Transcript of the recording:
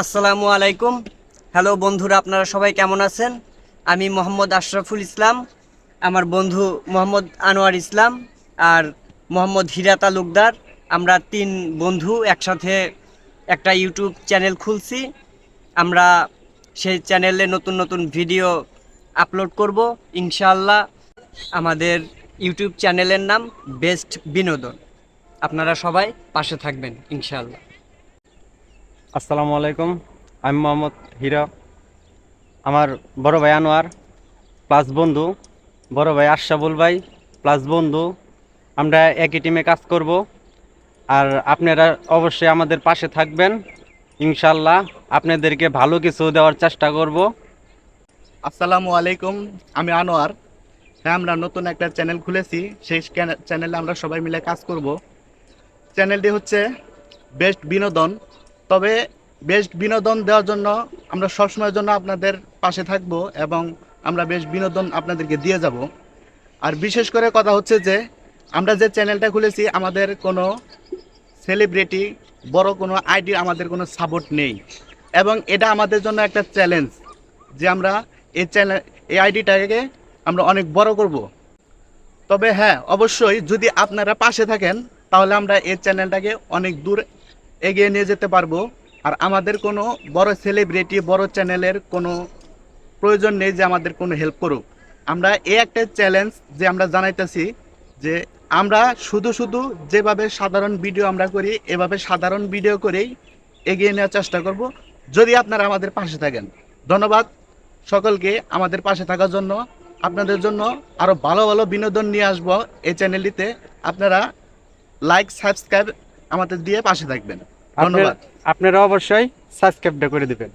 আসসালামু আলাইকুম। হ্যালো বন্ধুরা, আপনারা সবাই কেমন আছেন? আমি মোহাম্মদ আশরাফুল ইসলাম, আমার বন্ধু মোহাম্মদ আনোয়ার ইসলাম আর মোহাম্মদ হীরা তালুকদার। আমরা তিন বন্ধু একসাথে একটা ইউটিউব চ্যানেল খুলছি। আমরা সেই চ্যানেলে নতুন নতুন ভিডিও আপলোড করব ইনশাআল্লাহ। আমাদের ইউটিউব চ্যানেলের নাম বেস্ট বিনোদন। আপনারা সবাই পাশে থাকবেন ইনশাআল্লাহ। আসসালামু আলাইকুম। আমি মোহাম্মদ হীরা, আমার বড় ভাই আনোয়ার প্লাস বন্ধু, বড় ভাই আশরাফুল ভাই প্লাস বন্ধু। আমরা একই টিমে কাজ করব, আর আপনারা অবশ্যই আমাদের পাশে থাকবেন ইনশাল্লাহ। আপনাদেরকে ভালো কিছু দেওয়ার চেষ্টা করব। আসসালামু আলাইকুম, আমি আনোয়ার। হ্যাঁ, আমরা নতুন একটা চ্যানেল খুলেছি। সেই চ্যানেলে আমরা সবাই মিলে কাজ করব। চ্যানেলটি হচ্ছে বেস্ট বিনোদন। তবে বেস্ট বিনোদন দেওয়ার জন্য আমরা সবসময়ের জন্য আপনাদের পাশে থাকব এবং আমরা বেস্ট বিনোদন আপনাদেরকে দিয়ে যাব। আর বিশেষ করে কথা হচ্ছে যে আমরা যে চ্যানেলটা খুলেছি, আমাদের কোনো সেলিব্রিটি বড় কোনো আইডি, আমাদের কোনো সাপোর্ট নেই এবং এটা আমাদের জন্য একটা চ্যালেঞ্জ যে আমরা এই আইডিটাকে আমরা অনেক বড় করব। তবে হ্যাঁ, অবশ্যই যদি আপনারা পাশে থাকেন তাহলে আমরা এই চ্যানেলটাকে অনেক দূর এগিয়ে নিয়ে যেতে পারবো। আর আমাদের কোনো বড় সেলিব্রিটি, বড় চ্যানেলের কোনো প্রয়োজন নেই যে আমাদের কোনো হেল্প করুক। আমরা এই একটা চ্যালেঞ্জ যে আমরা জানাইতেছি যে আমরা শুধু শুধু যেভাবে সাধারণ ভিডিও আমরা করি, এভাবে সাধারণ ভিডিও করেই এগিয়ে নেওয়ার চেষ্টা করব, যদি আপনারা আমাদের পাশে থাকেন। ধন্যবাদ সকলকে আমাদের পাশে থাকার জন্য। আপনাদের জন্য আরও ভালো ভালো বিনোদন নিয়ে আসবো এই চ্যানেলটিতে। আপনারা লাইক, সাবস্ক্রাইব আমাদের দিয়ে পাশে থাকবেন। আপনারা ধন্যবাদ। আপনারা অবশ্যই সাবস্ক্রাইবটা করে দিবেন।